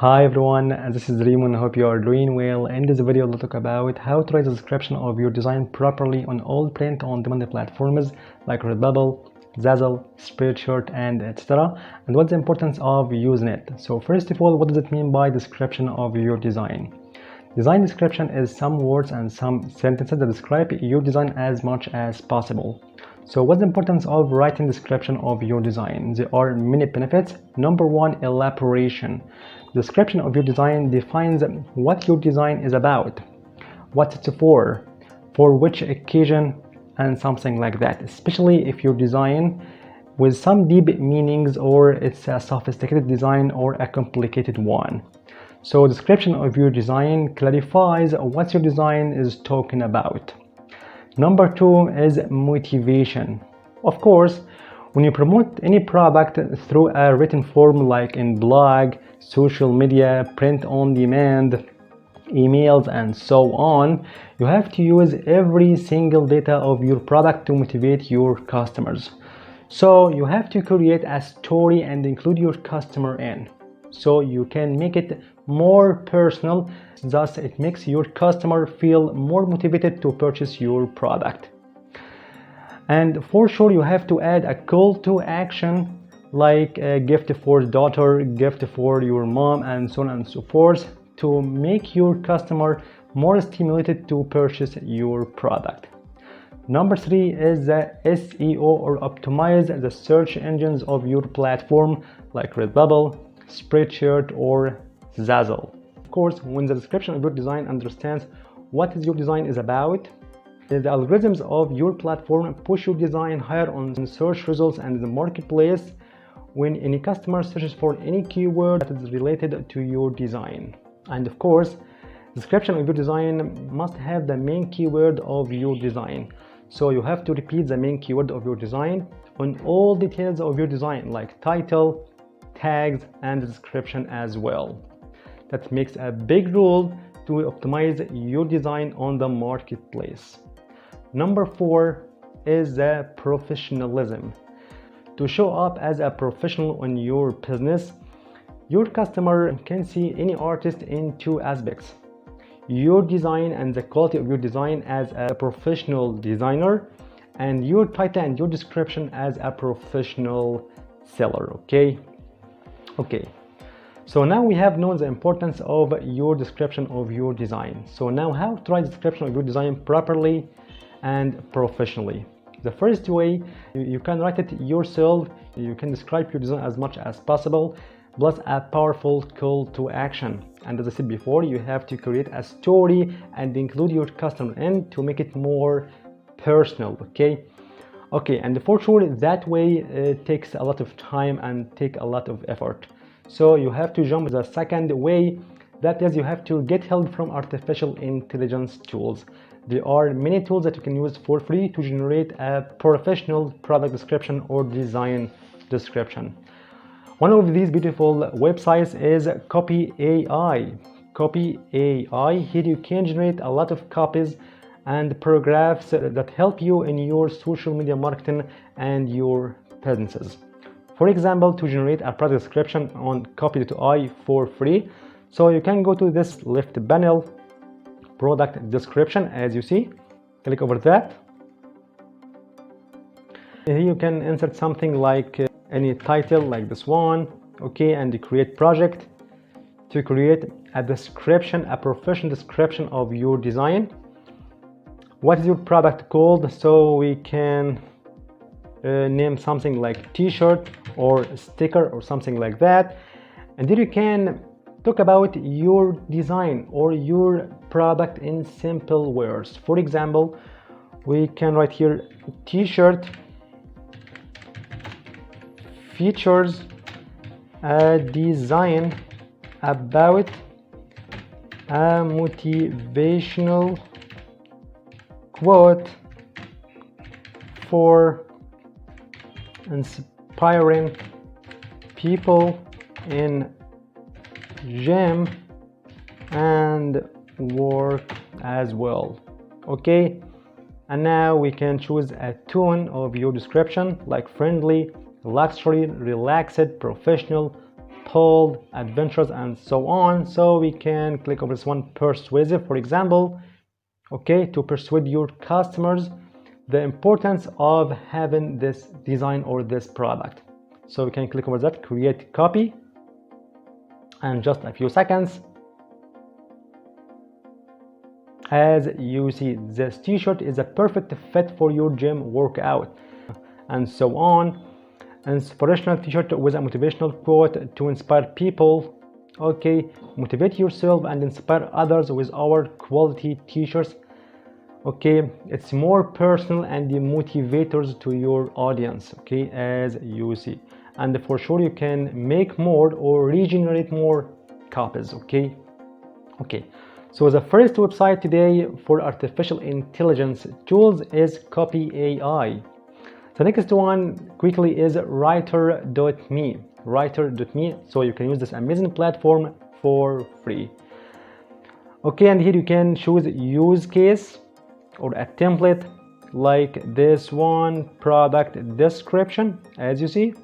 Hi everyone, this is Raymond. I hope you are doing well. In this video, we'll talk about how to write the description of your design properly on all print-on-demand platforms like Redbubble, Zazzle, Spreadshirt, and etc. And what's the importance of using it. So first of all, what does it mean by description of your design? Design description is some words and some sentences that describe your design as much as possible. So what's the importance of writing description of your design? There are many benefits. Number one, elaboration. Description of your design defines what your design is about, what it's for which occasion, and something like that, especially if your design with some deep meanings or it's a sophisticated design or a complicated one. So description of your design clarifies what your design is talking about. Number two is motivation. Of course, when you promote any product through a written form like in blog, social media, print on demand, emails, and so on, you have to use every single data of your product to motivate your customers. So you have to create a story and include your customer in, so you can make it more personal. Thus it makes your customer feel more motivated to purchase your product. And for sure you have to add a call to action like a gift for daughter, gift for your mom, and so on and so forth, to make your customer more stimulated to purchase your product. Number three is the SEO, or optimize the search engines of your platform like Redbubble, Spreadshirt, or Zazzle. Of course, when the description of your design understands what your design is about, the algorithms of your platform push your design higher on search results and the marketplace when any customer searches for any keyword that is related to your design. And of course, description of your design must have the main keyword of your design. So you have to repeat the main keyword of your design on all details of your design, like title, tags, and description as well. That makes a big role to optimize your design on the marketplace. Number four is the professionalism. To show up as a professional in your business, your customer can see any artist in two aspects: your design and the quality of your design as a professional designer, and your title and your description as a professional seller. Okay, so now we have known the importance of your description of your design. So now how to write description of your design properly and professionally. The first way, you can write it yourself. You can describe your design as much as possible, plus a powerful call to action. And as I said before, you have to create a story and include your customer in to make it more personal. Okay, and for sure that way it takes a lot of time and take a lot of effort. So you have to jump to the second way, that is, you have to get help from artificial intelligence tools. There are many tools that you can use for free to generate a professional product description or design description. One of these beautiful websites is copyai. Copyai. Here you can generate a lot of copies and paragraphs that help you in your social media marketing and your businesses. For example, to generate a product description on copyai for free, so you can go to this left panel, product description, as you see, click over that. Here you can insert something like any title like this one, okay, and create project to create a description, a professional description of your design. What is your product called? So we can name something like t-shirt or sticker or something like that. And then you can talk about your design or your product in simple words. For example, we can write here t-shirt features a design about a motivational quote for inspiring people in gym and work as well. Okay, and now we can choose a tone of your description like friendly, luxury, relaxed, professional, bold, adventurous, and so on. So we can click over this one, persuasive, for example, okay, to persuade your customers the importance of having this design or this product. So we can click over that, create copy, and just a few seconds, as you see, this t-shirt is a perfect fit for your gym workout, and so on. Inspirational t-shirt with a motivational quote to inspire people. Okay, motivate yourself and inspire others with our quality t-shirts. Okay, it's more personal and motivators to your audience, okay, as you see. And for sure you can make more or regenerate more copies. Okay, so the first website today for artificial intelligence tools is copyai. The next one quickly is writer.me. So you can use this amazing platform for free. Okay, and here you can choose use case or a template like this one, product description, as you see.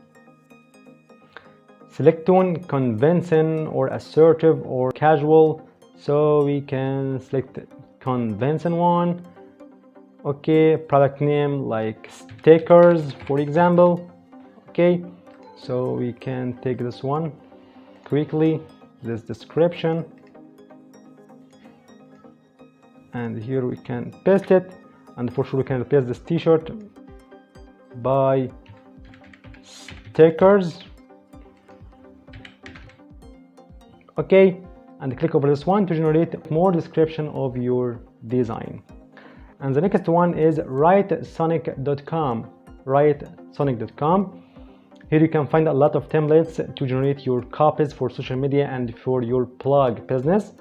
Select tone, convincing or assertive or casual. So we can select convincing one. Okay, product name like stickers, for example. Okay, so we can take this one quickly, this description, and here we can paste it, and for sure we can replace this t-shirt by stickers. Okay, and click over this one to generate more description of your design. And the next one is writesonic.com. Here you can find a lot of templates to generate your copies for social media and for your blog business.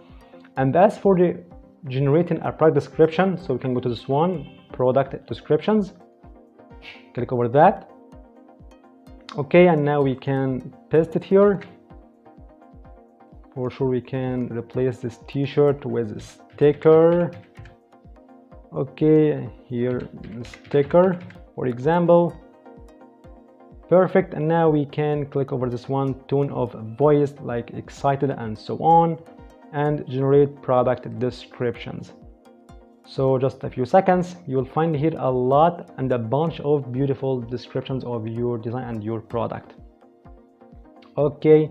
And as for the generating a product description, so we can go to this one, product descriptions, click over that. Okay, and now we can paste it here. For sure we can replace this t-shirt with a sticker. Okay, here sticker, for example. Perfect. And now we can click over this one, tone of voice like excited and so on, and generate product descriptions. So just a few seconds, you will find here a lot and a bunch of beautiful descriptions of your design and your product. Okay,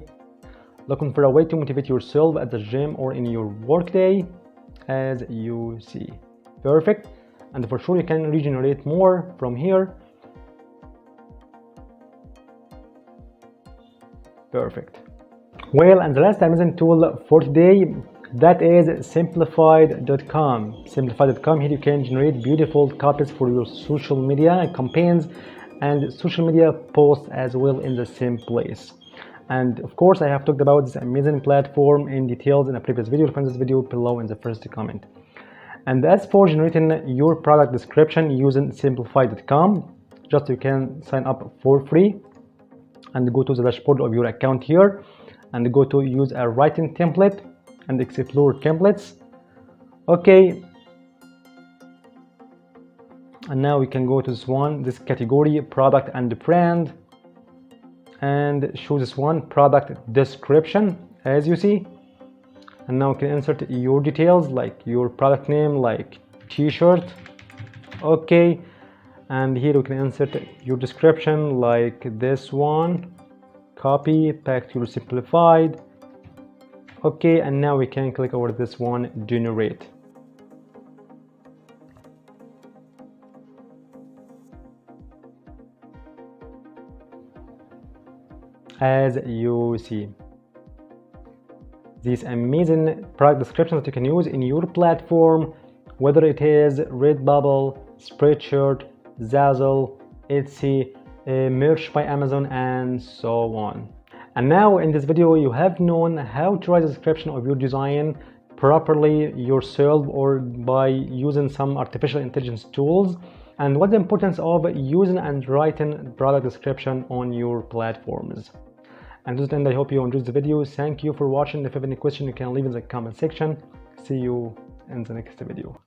looking for a way to motivate yourself at the gym or in your workday, as you see. Perfect. And for sure you can regenerate more from here. Perfect. Well, and the last amazing tool for today, that is simplified.com. Simplified.com, here you can generate beautiful copies for your social media campaigns and social media posts as well in the same place. And of course I have talked about this amazing platform in details in a previous video. Find this video below in the first comment. And as for generating your product description using simplified.com, just you can sign up for free and go to the dashboard of your account here and go to use a writing template and explore templates. Okay, and now we can go to this one, this category, product and brand, and choose this one, product description, as you see. And now you can insert your details like your product name, like t-shirt. Okay, and here you can insert your description like this one, copy, back to your simplified. Okay, and now we can click over this one, generate. As you see, these amazing product descriptions that you can use in your platform, whether it is Redbubble, Spreadshirt, Razzle, Etsy, merch by Amazon, and so on. And now in this video you have known how to write a description of your design properly yourself or by using some artificial intelligence tools, and what the importance of using and writing product description on your platforms. And to the end, I hope you enjoyed the video. Thank you for watching. If you have any question, you can leave in the comment section. See you in the next video.